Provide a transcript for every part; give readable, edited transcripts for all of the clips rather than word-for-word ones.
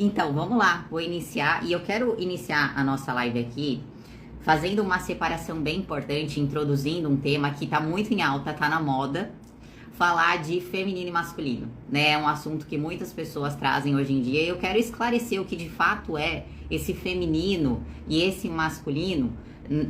Então, vamos lá, vou iniciar e eu quero iniciar a nossa live aqui fazendo uma separação bem importante, introduzindo um tema que tá muito em alta, tá na moda, falar de feminino e masculino, né? É um assunto que muitas pessoas trazem hoje em dia e eu quero esclarecer o que de fato é esse feminino e esse masculino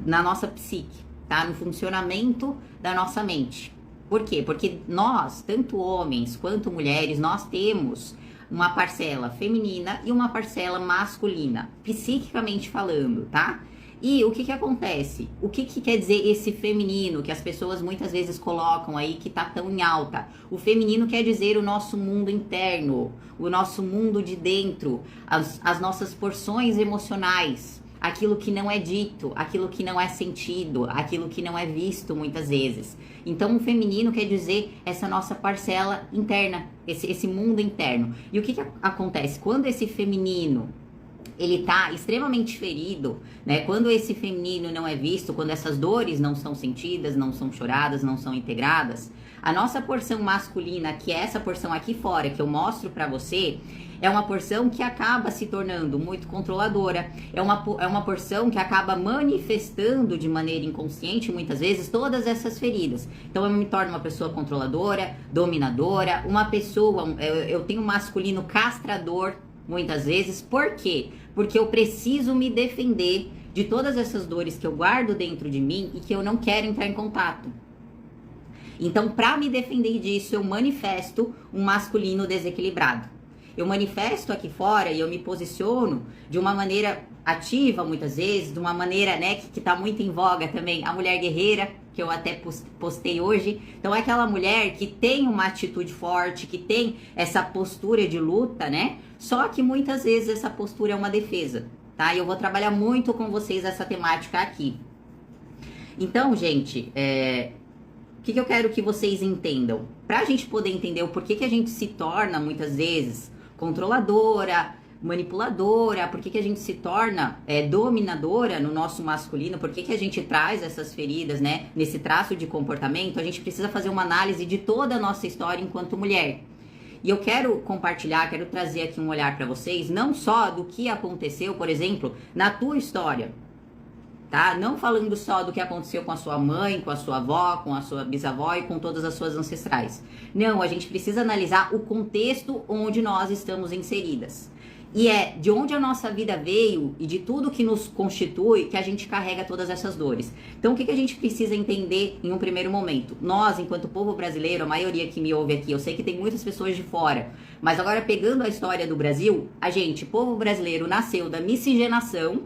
na nossa psique, tá? No funcionamento da nossa mente. Por quê? Porque nós, tanto homens quanto mulheres, nós temos uma parcela feminina e uma parcela masculina, psiquicamente falando, tá? E o que que acontece? O que que quer dizer esse feminino que as pessoas muitas vezes colocam aí que tá tão em alta? O feminino quer dizer o nosso mundo interno, o nosso mundo de dentro, as nossas porções emocionais, aquilo que não é dito, aquilo que não é sentido, aquilo que não é visto muitas vezes. Então o feminino quer dizer essa nossa parcela interna, esse mundo interno. E o que que acontece? Quando esse feminino ele tá extremamente ferido, né? Quando esse feminino não é visto, quando essas dores não são sentidas, não são choradas, não são integradas, a nossa porção masculina, que é essa porção aqui fora, que eu mostro pra você, é uma porção que acaba se tornando muito controladora, é uma porção que acaba manifestando de maneira inconsciente, muitas vezes, todas essas feridas. Então eu me torno uma pessoa controladora, dominadora, uma pessoa, eu tenho um masculino castrador, muitas vezes. Por quê? Porque eu preciso me defender de todas essas dores que eu guardo dentro de mim e que eu não quero entrar em contato. Então, para me defender disso, eu manifesto um masculino desequilibrado. Eu manifesto aqui fora e eu me posiciono de uma maneira ativa, muitas vezes, de uma maneira, né, que tá muito em voga também, a mulher guerreira, que eu até postei hoje. Então é aquela mulher que tem uma atitude forte, que tem essa postura de luta, né? Só que muitas vezes essa postura é uma defesa, tá? E eu vou trabalhar muito com vocês essa temática aqui. Então, gente, o que eu quero que vocês entendam? Pra gente poder entender o porquê que a gente se torna, muitas vezes, controladora, manipuladora, por que a gente se torna dominadora no nosso masculino, por que a gente traz essas feridas, né, nesse traço de comportamento, a gente precisa fazer uma análise de toda a nossa história enquanto mulher. E eu quero compartilhar, quero trazer aqui um olhar para vocês, não só do que aconteceu, por exemplo, na tua história, tá? Não falando só do que aconteceu com a sua mãe, com a sua avó, com a sua bisavó e com todas as suas ancestrais. Não, a gente precisa analisar o contexto onde nós estamos inseridas. E é de onde a nossa vida veio e de tudo que nos constitui que a gente carrega todas essas dores. Então, o que a gente precisa entender em um primeiro momento? Nós, enquanto povo brasileiro, a maioria que me ouve aqui, eu sei que tem muitas pessoas de fora, mas agora pegando a história do Brasil, a gente, povo brasileiro, nasceu da miscigenação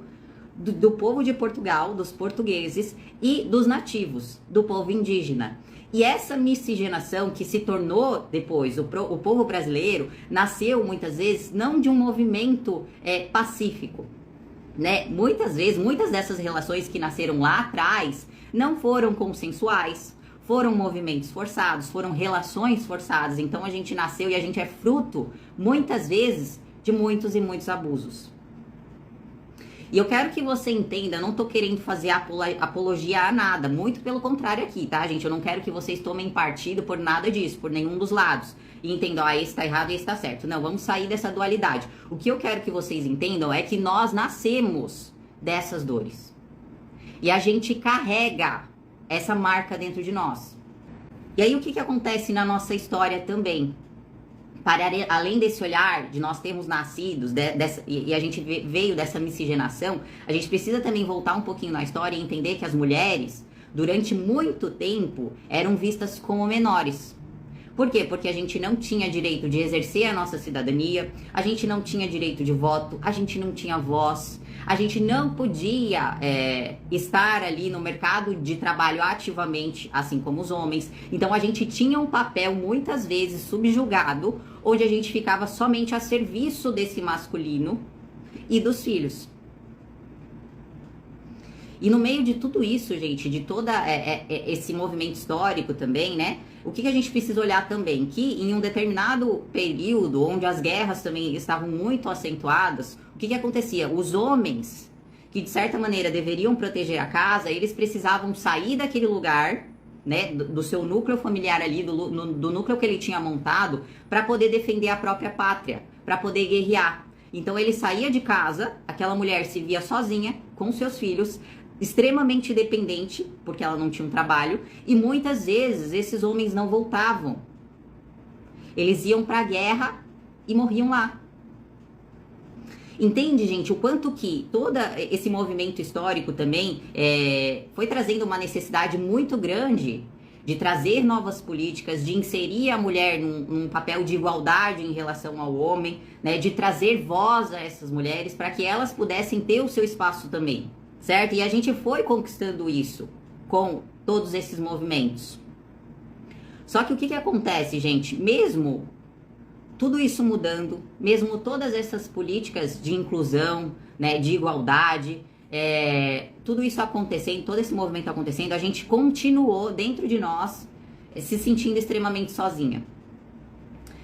do povo de Portugal, dos portugueses e dos nativos, do povo indígena. E essa miscigenação que se tornou depois, o povo brasileiro, nasceu muitas vezes não de um movimento pacífico, né? Muitas vezes, muitas dessas relações que nasceram lá atrás não foram consensuais, foram movimentos forçados, foram relações forçadas. Então a gente nasceu e a gente é fruto, muitas vezes, de muitos e muitos abusos. E eu quero que você entenda, eu não tô querendo fazer apologia a nada, muito pelo contrário aqui, tá, gente? Eu não quero que vocês tomem partido por nada disso, por nenhum dos lados. E entendam, esse tá errado e esse tá certo. Não, vamos sair dessa dualidade. O que eu quero que vocês entendam é que nós nascemos dessas dores. E a gente carrega essa marca dentro de nós. E aí o que acontece na nossa história também? Além desse olhar de nós termos nascidos e a gente veio dessa miscigenação, a gente precisa também voltar um pouquinho na história e entender que as mulheres, durante muito tempo, eram vistas como menores. Por quê? Porque a gente não tinha direito de exercer a nossa cidadania, a gente não tinha direito de voto, a gente não tinha voz, a gente não podia estar ali no mercado de trabalho ativamente, assim como os homens. Então a gente tinha um papel muitas vezes subjugado, onde a gente ficava somente a serviço desse masculino e dos filhos. E no meio de tudo isso, gente, de todo esse movimento histórico também, né? O que a gente precisa olhar também? Que em um determinado período, onde as guerras também estavam muito acentuadas, o que acontecia? Os homens, que de certa maneira deveriam proteger a casa, eles precisavam sair daquele lugar, né, do seu núcleo familiar ali, do núcleo que ele tinha montado, para poder defender a própria pátria, para poder guerrear. Então ele saía de casa, aquela mulher se via sozinha com seus filhos, extremamente dependente, porque ela não tinha um trabalho, e muitas vezes esses homens não voltavam. Eles iam para a guerra e morriam lá. Entende, gente, o quanto que todo esse movimento histórico também foi trazendo uma necessidade muito grande de trazer novas políticas, de inserir a mulher num papel de igualdade em relação ao homem, né, de trazer voz a essas mulheres para que elas pudessem ter o seu espaço também, certo? E a gente foi conquistando isso com todos esses movimentos. Só que o que acontece, gente? Mesmo tudo isso mudando, mesmo todas essas políticas de inclusão, né, de igualdade, tudo isso acontecendo, todo esse movimento acontecendo, a gente continuou dentro de nós se sentindo extremamente sozinha.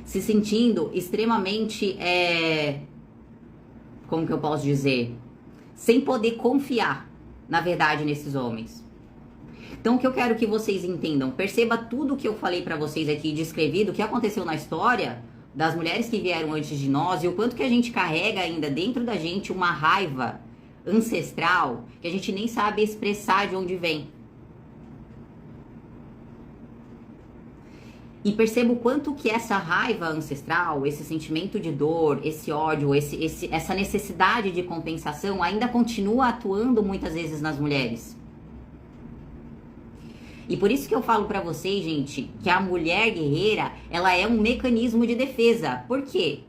Se sentindo extremamente, como que eu posso dizer? Sem poder confiar, na verdade, nesses homens. Então, o que eu quero que vocês entendam, perceba tudo que eu falei pra vocês aqui, descrevido, o que aconteceu na história das mulheres que vieram antes de nós e o quanto que a gente carrega ainda dentro da gente uma raiva ancestral que a gente nem sabe expressar de onde vem. E perceba o quanto que essa raiva ancestral, esse sentimento de dor, esse ódio, essa necessidade de compensação ainda continua atuando muitas vezes nas mulheres. E por isso que eu falo pra vocês, gente, que a mulher guerreira, ela é um mecanismo de defesa. Por quê?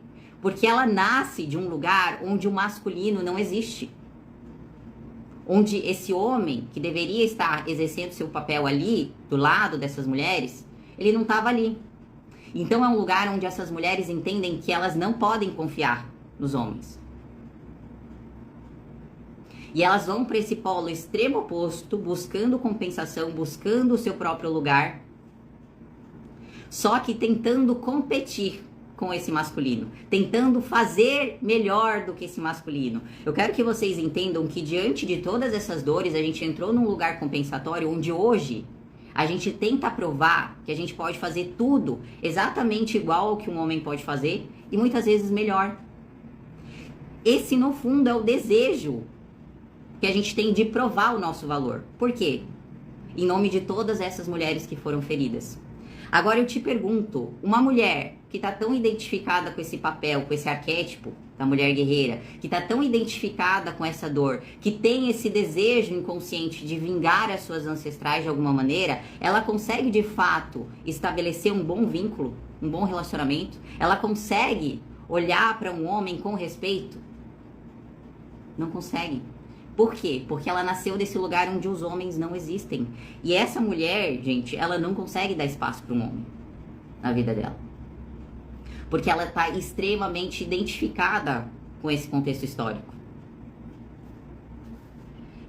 Porque ela nasce de um lugar onde o masculino não existe. Onde esse homem, que deveria estar exercendo seu papel ali, do lado dessas mulheres, ele não estava ali. Então é um lugar onde essas mulheres entendem que elas não podem confiar nos homens. E elas vão para esse polo extremo oposto, buscando compensação, buscando o seu próprio lugar, só que tentando competir com esse masculino, tentando fazer melhor do que esse masculino. Eu quero que vocês entendam que diante de todas essas dores, a gente entrou num lugar compensatório onde hoje a gente tenta provar que a gente pode fazer tudo exatamente igual ao que um homem pode fazer e muitas vezes melhor. Esse, no fundo, é o desejo que a gente tem de provar o nosso valor. Por quê? Em nome de todas essas mulheres que foram feridas. Agora eu te pergunto, uma mulher que está tão identificada com esse papel, com esse arquétipo da mulher guerreira, que está tão identificada com essa dor, que tem esse desejo inconsciente de vingar as suas ancestrais de alguma maneira, ela consegue de fato estabelecer um bom vínculo, um bom relacionamento? Ela consegue olhar para um homem com respeito? Não consegue. Por quê? Porque ela nasceu desse lugar onde os homens não existem. E essa mulher, gente, ela não consegue dar espaço para um homem na vida dela. Porque ela está extremamente identificada com esse contexto histórico.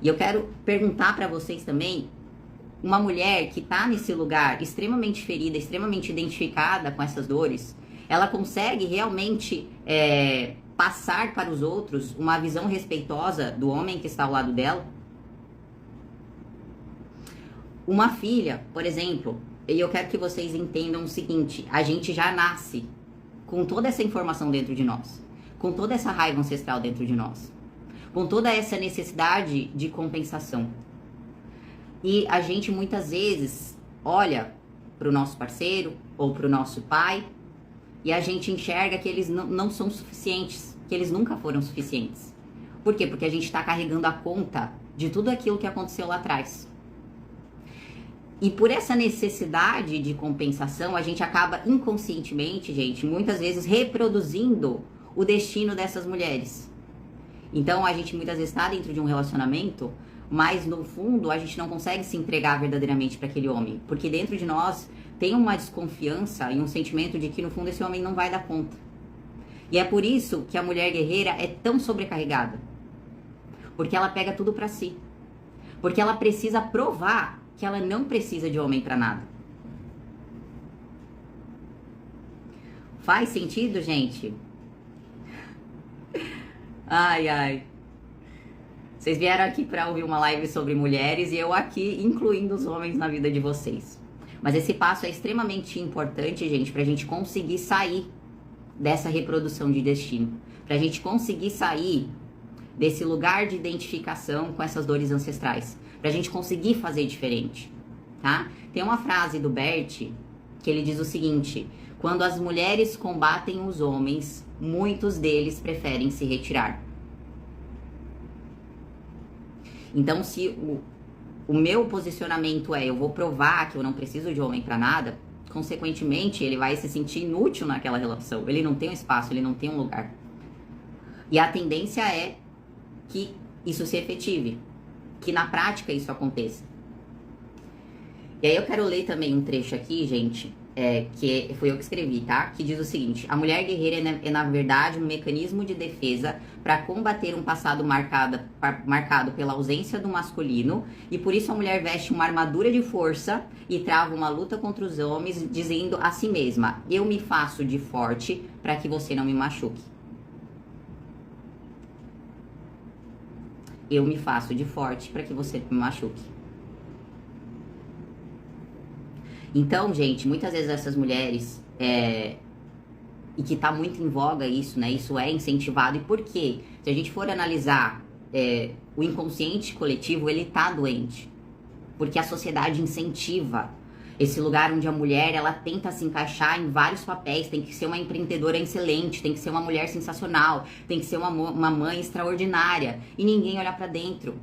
E eu quero perguntar para vocês também, uma mulher que está nesse lugar extremamente ferida, extremamente identificada com essas dores, ela consegue realmente passar para os outros uma visão respeitosa do homem que está ao lado dela? Uma filha, por exemplo, e eu quero que vocês entendam o seguinte, a gente já nasce com toda essa informação dentro de nós, com toda essa raiva ancestral dentro de nós, com toda essa necessidade de compensação. E a gente muitas vezes olha para o nosso parceiro ou para o nosso pai e a gente enxerga que eles não são suficientes, que eles nunca foram suficientes. Por quê? Porque a gente está carregando a conta de tudo aquilo que aconteceu lá atrás. E por essa necessidade de compensação, a gente acaba inconscientemente, gente, muitas vezes reproduzindo o destino dessas mulheres. Então a gente muitas vezes está dentro de um relacionamento, mas no fundo a gente não consegue se entregar verdadeiramente para aquele homem. Porque dentro de nós tem uma desconfiança e um sentimento de que no fundo esse homem não vai dar conta. E é por isso que a mulher guerreira é tão sobrecarregada. Porque ela pega tudo pra si. Porque ela precisa provar que ela não precisa de homem pra nada. Faz sentido, gente? Ai, ai. Vocês vieram aqui pra ouvir uma live sobre mulheres e eu aqui incluindo os homens na vida de vocês. Mas esse passo é extremamente importante, gente, pra gente conseguir sair dessa reprodução de destino. pra gente conseguir sair desse lugar de identificação com essas dores ancestrais, pra gente conseguir fazer diferente, tá? Tem uma frase do Bert que ele diz o seguinte: quando as mulheres combatem os homens, muitos deles preferem se retirar. Então, se o meu posicionamento é eu vou provar que eu não preciso de homem pra nada, consequentemente, ele vai se sentir inútil naquela relação. Ele não tem um espaço, ele não tem um lugar. E a tendência é que isso se efetive, que na prática isso aconteça. E aí eu quero ler também um trecho aqui, gente, que foi eu que escrevi, tá? Que diz o seguinte: a mulher guerreira é na verdade um mecanismo de defesa para combater um passado marcado pela ausência do masculino, e por isso a mulher veste uma armadura de força e trava uma luta contra os homens, dizendo a si mesma: eu me faço de forte para que você não me machuque. Eu me faço de forte para que você não me machuque. Então, gente, muitas vezes essas mulheres, e que tá muito em voga isso, né? Isso é incentivado. E por quê? Se a gente for analisar o inconsciente coletivo, ele tá doente. Porque a sociedade incentiva esse lugar onde a mulher, ela tenta se encaixar em vários papéis. Tem que ser uma empreendedora excelente, tem que ser uma mulher sensacional, tem que ser uma mãe extraordinária. E ninguém olha pra dentro.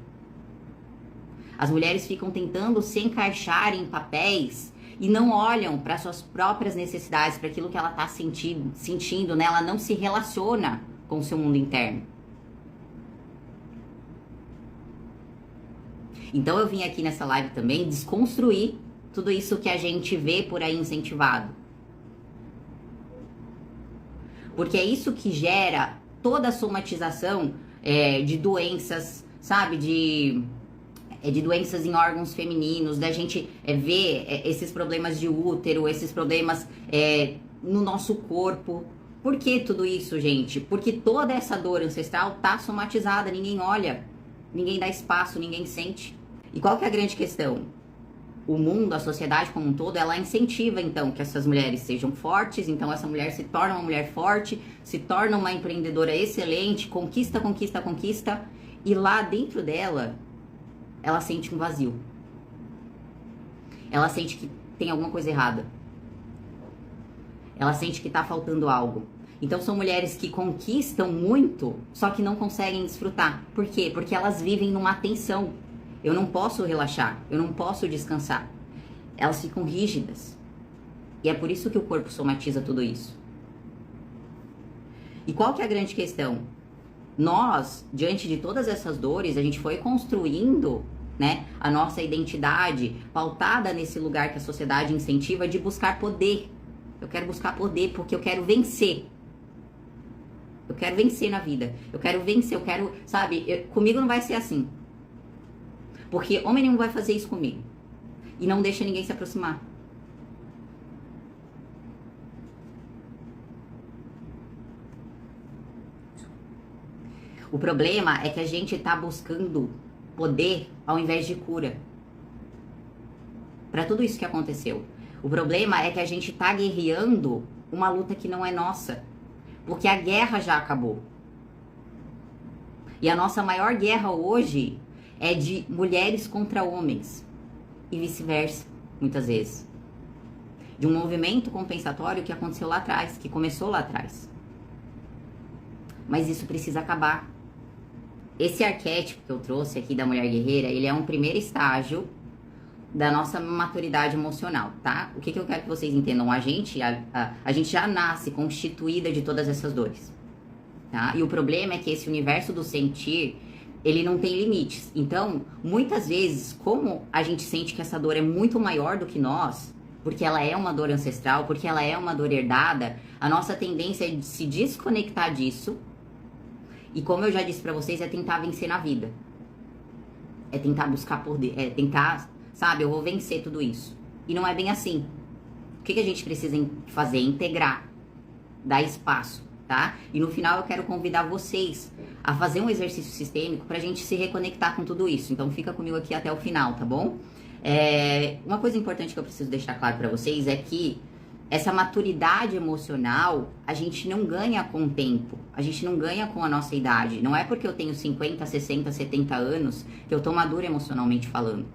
As mulheres ficam tentando se encaixar em papéis e não olham para suas próprias necessidades, para aquilo que ela está sentindo, né? Ela não se relaciona com o seu mundo interno. Então eu vim aqui nessa live também desconstruir tudo isso que a gente vê por aí incentivado. Porque é isso que gera toda a somatização de doenças, sabe? De doenças em órgãos femininos, da gente ver esses problemas de útero, esses problemas no nosso corpo. Por que tudo isso, gente? Porque toda essa dor ancestral tá somatizada, ninguém olha, ninguém dá espaço, ninguém sente. E qual que é a grande questão? O mundo, a sociedade como um todo, ela incentiva, então, que essas mulheres sejam fortes. Então, essa mulher se torna uma mulher forte, se torna uma empreendedora excelente, conquista, conquista, conquista. E lá dentro dela, ela sente um vazio. Ela sente que tem alguma coisa errada. Ela sente que tá faltando algo. Então, são mulheres que conquistam muito, só que não conseguem desfrutar. Por quê? Porque elas vivem numa tensão. Eu não posso relaxar, eu não posso descansar. Elas ficam rígidas. E é por isso que o corpo somatiza tudo isso. E qual que é a grande questão? Nós, diante de todas essas dores, a gente foi construindo, né, a nossa identidade pautada nesse lugar que a sociedade incentiva de buscar poder. Eu quero buscar poder porque eu quero vencer. Eu quero vencer na vida. Eu quero vencer, eu quero, sabe, comigo não vai ser assim. Porque homem nenhum vai fazer isso comigo. E não deixa ninguém se aproximar. O problema é que a gente tá buscando poder ao invés de cura. Para tudo isso que aconteceu. O problema é que a gente tá guerreando uma luta que não é nossa. Porque a guerra já acabou. E a nossa maior guerra hoje é de mulheres contra homens. E vice-versa, muitas vezes. De um movimento compensatório que aconteceu lá atrás, que começou lá atrás. Mas isso precisa acabar. Esse arquétipo que eu trouxe aqui da mulher guerreira, ele é um primeiro estágio da nossa maturidade emocional, tá? O que eu quero que vocês entendam? A gente já nasce constituída de todas essas dores, tá? E o problema é que esse universo do sentir, ele não tem limites. Então, muitas vezes, como a gente sente que essa dor é muito maior do que nós, porque ela é uma dor ancestral, porque ela é uma dor herdada, a nossa tendência é de se desconectar disso. E como eu já disse pra vocês, é tentar vencer na vida. É tentar buscar poder, é tentar, sabe, eu vou vencer tudo isso. E não é bem assim. O que a gente precisa fazer? Integrar, dar espaço, tá? E no final eu quero convidar vocês a fazer um exercício sistêmico pra gente se reconectar com tudo isso. Então fica comigo aqui até o final, tá bom? Uma coisa importante que eu preciso deixar claro pra vocês é que Essa maturidade emocional, a gente não ganha com o tempo, a gente não ganha com a nossa idade. Não é porque eu tenho 50, 60, 70 anos que eu tô madura emocionalmente falando.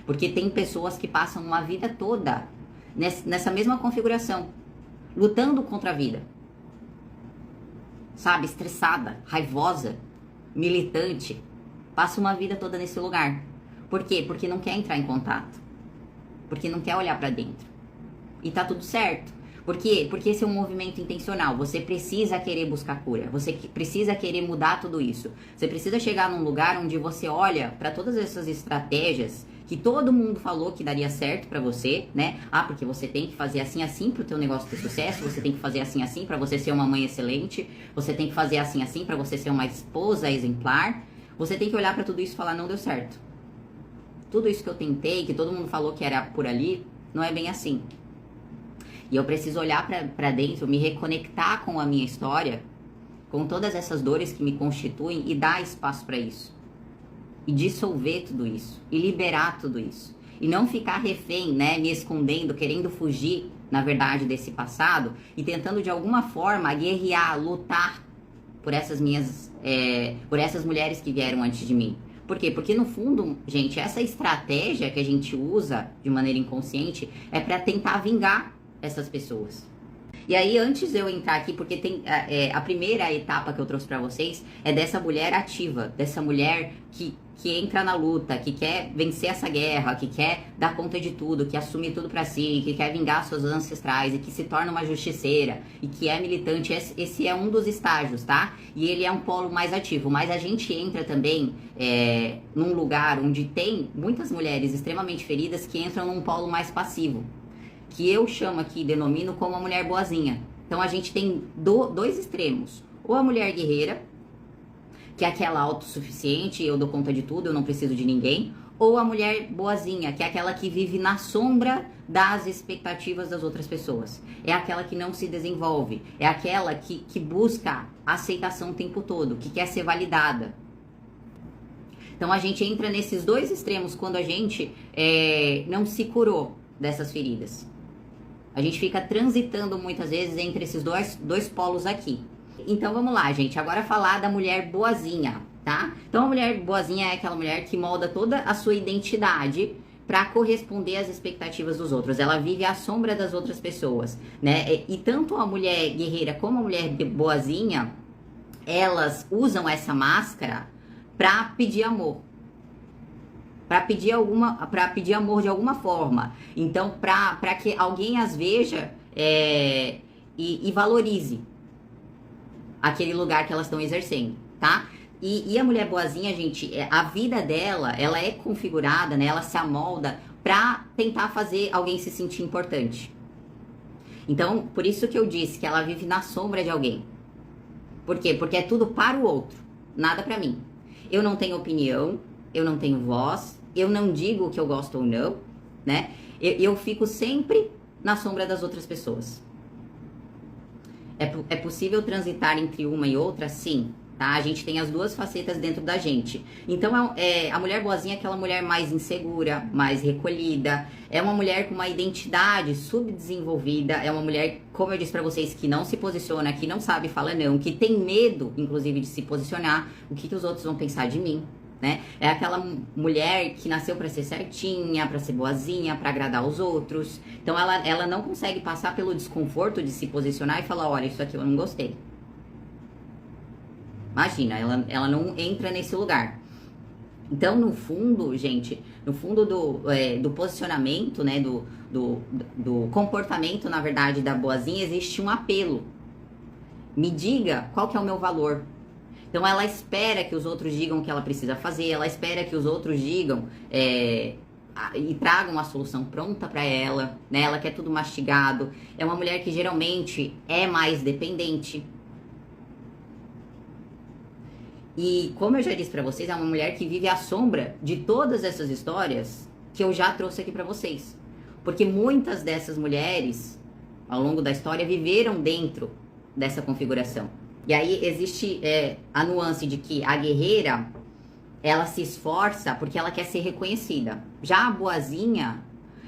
Porque tem pessoas que passam uma vida toda nessa mesma configuração, lutando contra a vida. Sabe? Estressada, raivosa, militante. Passa uma vida toda nesse lugar. Por quê? Porque não quer entrar em contato. Porque não quer olhar pra dentro. E tá tudo certo. Por quê? Porque esse é um movimento intencional. Você precisa querer buscar cura. Você precisa querer mudar tudo isso. Você precisa chegar num lugar onde você olha para todas essas estratégias que todo mundo falou que daria certo pra você, né? Ah, porque você tem que fazer assim, assim pro teu negócio ter sucesso. Você tem que fazer assim, assim pra você ser uma mãe excelente. Você tem que fazer assim, assim pra você ser uma esposa exemplar. Você tem que olhar pra tudo isso e falar, não deu certo. Tudo isso que eu tentei, que todo mundo falou que era por ali, não é bem assim. E eu preciso olhar pra dentro, me reconectar com a minha história, com todas essas dores que me constituem e dar espaço pra isso. E dissolver tudo isso. E liberar tudo isso. E não ficar refém, né? Me escondendo, querendo fugir, na verdade, desse passado. E tentando, de alguma forma, guerrear, lutar por essas por essas mulheres que vieram antes de mim. Por quê? Porque no fundo, gente, essa estratégia que a gente usa de maneira inconsciente é pra tentar vingar essas pessoas. E aí, antes de eu entrar aqui, porque tem a primeira etapa que eu trouxe pra vocês é dessa mulher ativa, dessa mulher que entra na luta, que quer vencer essa guerra, que quer dar conta de tudo, que assume tudo pra si, que quer vingar seus ancestrais e que se torna uma justiceira e que é militante. Esse é um dos estágios, tá? E ele é um polo mais ativo, mas a gente entra também num lugar onde tem muitas mulheres extremamente feridas que entram num polo mais passivo, que eu chamo aqui, denomino como a mulher boazinha. Então a gente tem dois extremos. Ou a mulher guerreira, que é aquela autossuficiente, eu dou conta de tudo, eu não preciso de ninguém. Ou a mulher boazinha, que é aquela que vive na sombra das expectativas das outras pessoas. É aquela que não se desenvolve. É aquela que busca aceitação o tempo todo, que quer ser validada. Então a gente entra nesses dois extremos quando a gente não se curou dessas feridas. A gente fica transitando muitas vezes entre esses dois polos aqui. Então vamos lá, gente. Agora falar da mulher boazinha, tá? Então a mulher boazinha é aquela mulher que molda toda a sua identidade para corresponder às expectativas dos outros. Ela vive à sombra das outras pessoas, né? E tanto a mulher guerreira como a mulher boazinha, elas usam essa máscara para pedir amor. Para pedir amor de alguma forma. Então, para que alguém as veja e valorize aquele lugar que elas estão exercendo, tá? E a mulher boazinha, gente, a vida dela, ela é configurada, né? Ela se amolda para tentar fazer alguém se sentir importante. Então, por isso que eu disse que ela vive na sombra de alguém. Por quê? Porque é tudo para o outro, nada para mim. Eu não tenho opinião, eu não tenho voz, eu não digo o que eu gosto ou não, né? Eu fico sempre na sombra das outras pessoas. É possível transitar entre uma e outra? Sim, tá? A gente tem as duas facetas dentro da gente. Então, a mulher boazinha é aquela mulher mais insegura, mais recolhida. É uma mulher com uma identidade subdesenvolvida. É uma mulher, como eu disse pra vocês, que não se posiciona, que não sabe falar não, que tem medo, inclusive, de se posicionar. O que os outros vão pensar de mim? Né? É aquela mulher que nasceu para ser certinha, para ser boazinha, para agradar os outros. Então ela não consegue passar pelo desconforto de se posicionar e falar, olha, isso aqui eu não gostei. Imagina, ela não entra nesse lugar. Então, no fundo, gente, no fundo do posicionamento, né, do comportamento, na verdade, da boazinha, existe um apelo. Me diga qual que é o meu valor. Então ela espera que os outros digam o que ela precisa fazer, ela espera que os outros digam e tragam a solução pronta para ela, né? Ela quer tudo mastigado. É uma mulher que geralmente é mais dependente. E como eu já disse para vocês, é uma mulher que vive à sombra de todas essas histórias que eu já trouxe aqui para vocês. Porque muitas dessas mulheres, ao longo da história, viveram dentro dessa configuração. E aí existe a nuance de que a guerreira, ela se esforça porque ela quer ser reconhecida. Já a boazinha,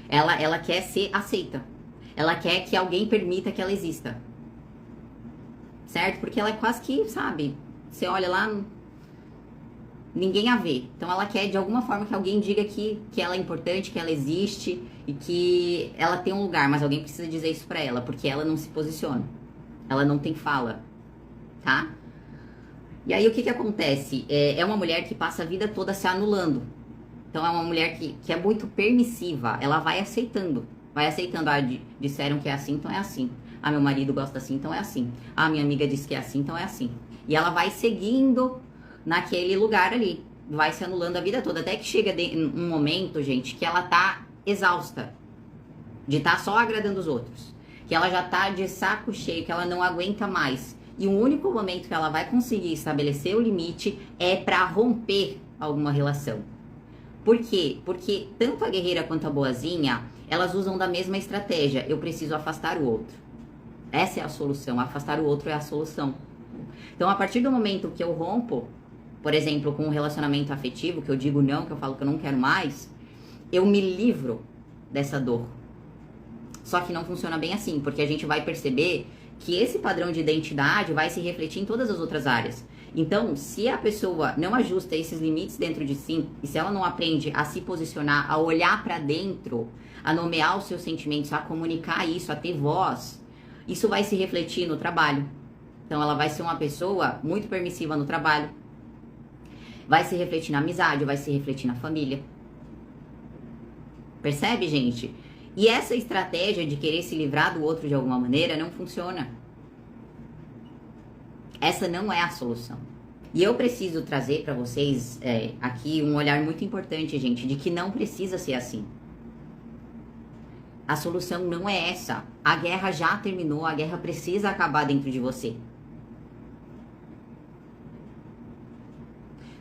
ela quer ser aceita. Ela quer que alguém permita que ela exista. Certo? Porque ela é quase que, sabe, você olha lá, ninguém a vê. Então ela quer de alguma forma que alguém diga que ela é importante, que ela existe e que ela tem um lugar, mas alguém precisa dizer isso pra ela, porque ela não se posiciona. Ela não tem fala, tá? E aí o que acontece? É uma mulher que passa a vida toda se anulando. Então é uma mulher que é muito permissiva, ela vai aceitando. Vai aceitando, disseram que é assim, então é assim. Ah, meu marido gosta assim, então é assim. Ah, minha amiga disse que é assim, então é assim. E ela vai seguindo naquele lugar ali. Vai se anulando a vida toda. Até que chega um momento, gente, que ela tá exausta. De estar só agradando os outros. Que ela já tá de saco cheio, que ela não aguenta mais. E o único momento que ela vai conseguir estabelecer o limite é pra romper alguma relação. Por quê? Porque tanto a guerreira quanto a boazinha, elas usam da mesma estratégia. Eu preciso afastar o outro. Essa é a solução. Afastar o outro é a solução. Então, a partir do momento que eu rompo, por exemplo, com um relacionamento afetivo, que eu digo não, que eu falo que eu não quero mais, eu me livro dessa dor. Só que não funciona bem assim, porque a gente vai perceber que esse padrão de identidade vai se refletir em todas as outras áreas. Então, se a pessoa não ajusta esses limites dentro de si, e se ela não aprende a se posicionar, a olhar pra dentro, a nomear os seus sentimentos, a comunicar isso, a ter voz, isso vai se refletir no trabalho. Então, ela vai ser uma pessoa muito permissiva no trabalho. Vai se refletir na amizade, vai se refletir na família. Percebe, gente? E essa estratégia de querer se livrar do outro de alguma maneira não funciona. Essa não é a solução. E eu preciso trazer para vocês aqui um olhar muito importante, gente, de que não precisa ser assim. A solução não é essa. A guerra já terminou, a guerra precisa acabar dentro de você.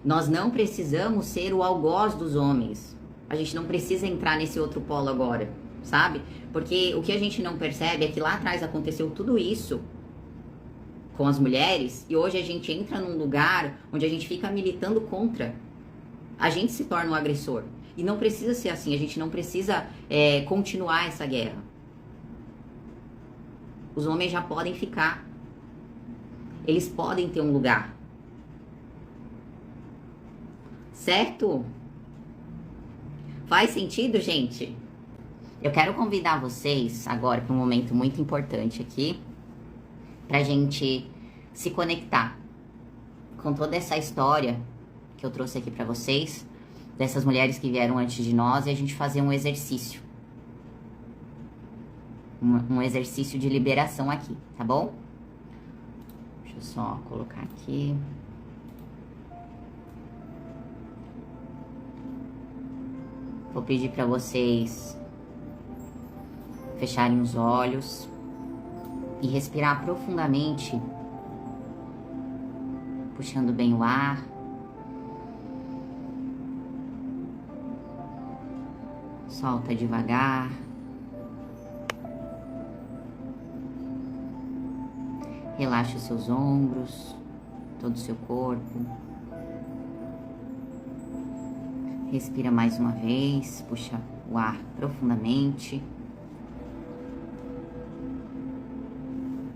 Nós não precisamos ser o algoz dos homens. A gente não precisa entrar nesse outro polo agora, sabe? Porque o que a gente não percebe é que lá atrás aconteceu tudo isso com as mulheres e hoje a gente entra num lugar onde a gente fica militando contra. A gente se torna um agressor. E não precisa ser assim, a gente não precisa continuar essa guerra. Os homens já podem ficar. Eles podem ter um lugar. Certo? Faz sentido, gente? Eu quero convidar vocês agora para um momento muito importante aqui, pra gente se conectar com toda essa história que eu trouxe aqui pra vocês, dessas mulheres que vieram antes de nós, e a gente fazer um exercício. Um exercício de liberação aqui, tá bom? Deixa eu só colocar aqui. Vou pedir pra vocês fecharem os olhos e respirar profundamente, puxando bem o ar. Solta devagar. Relaxa os seus ombros, todo o seu corpo. Respira mais uma vez, puxa o ar profundamente.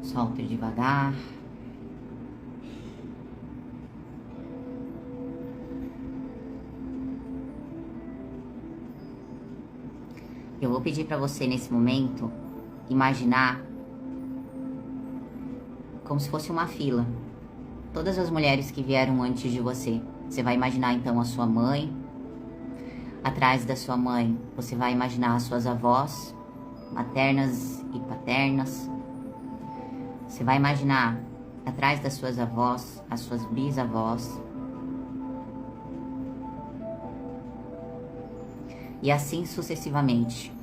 Solta devagar. Eu vou pedir para você nesse momento imaginar como se fosse uma fila. Todas as mulheres que vieram antes de você. Você vai imaginar então a sua mãe. Atrás da sua mãe, você vai imaginar as suas avós, maternas e paternas. Você vai imaginar atrás das suas avós, as suas bisavós. E assim sucessivamente.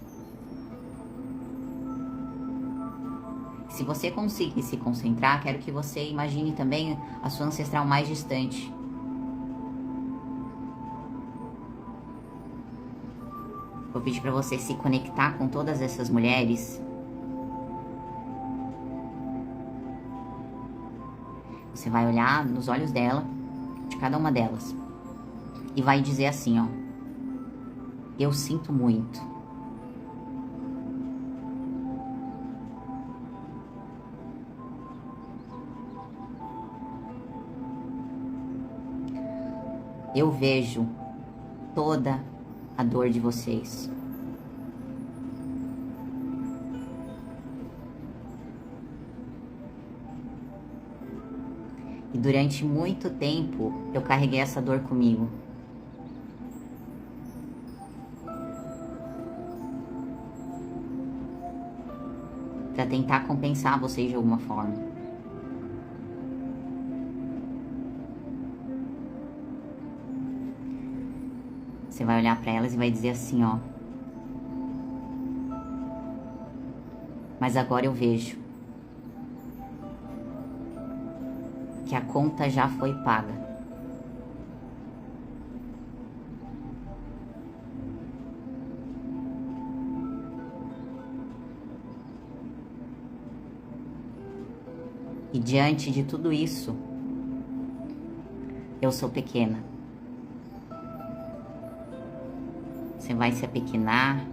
Se você conseguir se concentrar, quero que você imagine também a sua ancestral mais distante. Vou pedir para você se conectar com todas essas mulheres. Você vai olhar nos olhos dela, de cada uma delas, e vai dizer assim, ó: eu sinto muito. Eu vejo toda a dor de vocês. E durante muito tempo eu carreguei essa dor comigo. Para tentar compensar vocês de alguma forma. Você vai olhar para elas e vai dizer assim, ó. Mas agora eu vejo que a conta já foi paga. E diante de tudo isso, eu sou pequena. Você vai se apequenar.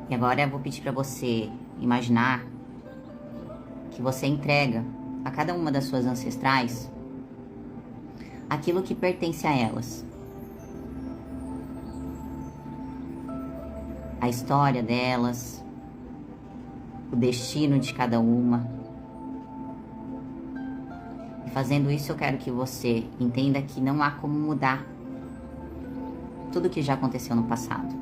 E agora eu vou pedir para você imaginar que você entrega a cada uma das suas ancestrais aquilo que pertence a elas. A história delas, o destino de cada uma. E fazendo isso, eu quero que você entenda que não há como mudar tudo que já aconteceu no passado.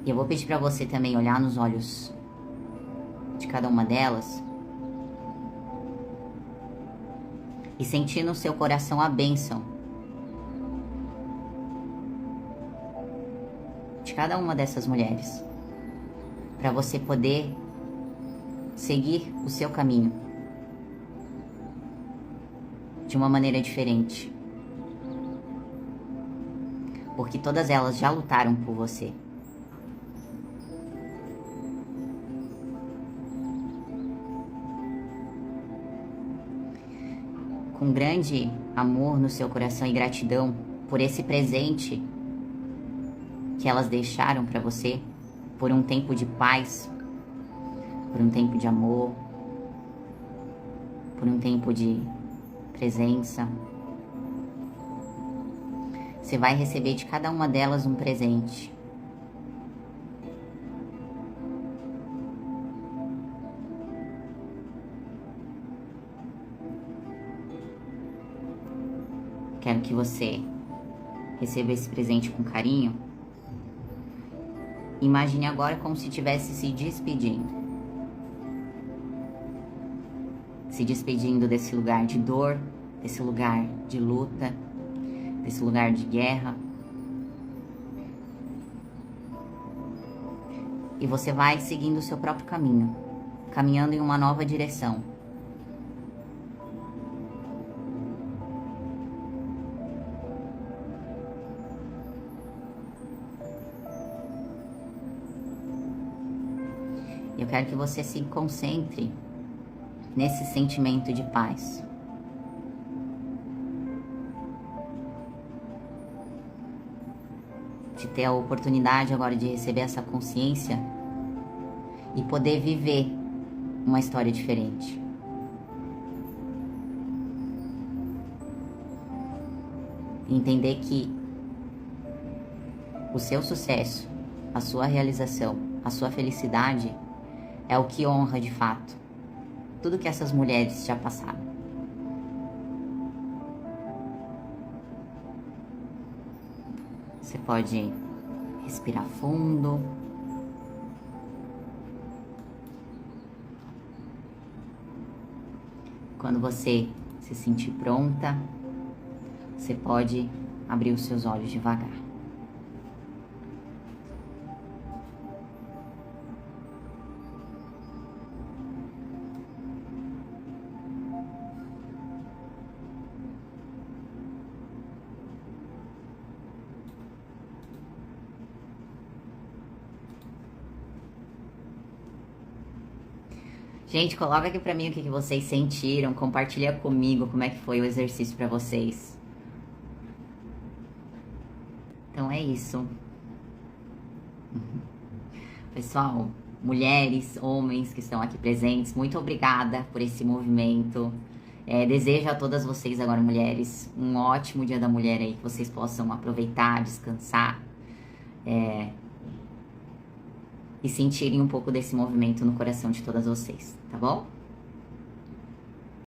E eu vou pedir para você também olhar nos olhos de cada uma delas e sentir no seu coração a bênção de cada uma dessas mulheres, para você poder seguir o seu caminho de uma maneira diferente, porque todas elas já lutaram por você. Com grande amor no seu coração e gratidão por esse presente que elas deixaram para você, por um tempo de paz, por um tempo de amor, por um tempo de presença. Você vai receber de cada uma delas um presente. Quero que você receba esse presente com carinho. Imagine agora como se estivesse se despedindo. Se despedindo desse lugar de dor, desse lugar de luta, desse lugar de guerra. E você vai seguindo o seu próprio caminho, caminhando em uma nova direção. Eu quero que você se concentre nesse sentimento de paz. De ter a oportunidade agora de receber essa consciência e poder viver uma história diferente. Entender que o seu sucesso, a sua realização, a sua felicidade é o que honra de fato tudo que essas mulheres já passaram. Você pode respirar fundo. Quando você se sentir pronta, você pode abrir os seus olhos devagar. Gente, coloca aqui pra mim o que vocês sentiram, compartilha comigo como é que foi o exercício pra vocês. Então é isso. Pessoal, mulheres, homens que estão aqui presentes, muito obrigada por esse movimento. Desejo a todas vocês agora, mulheres, um ótimo Dia da Mulher aí, que vocês possam aproveitar, descansar e sentirem um pouco desse movimento no coração de todas vocês, tá bom?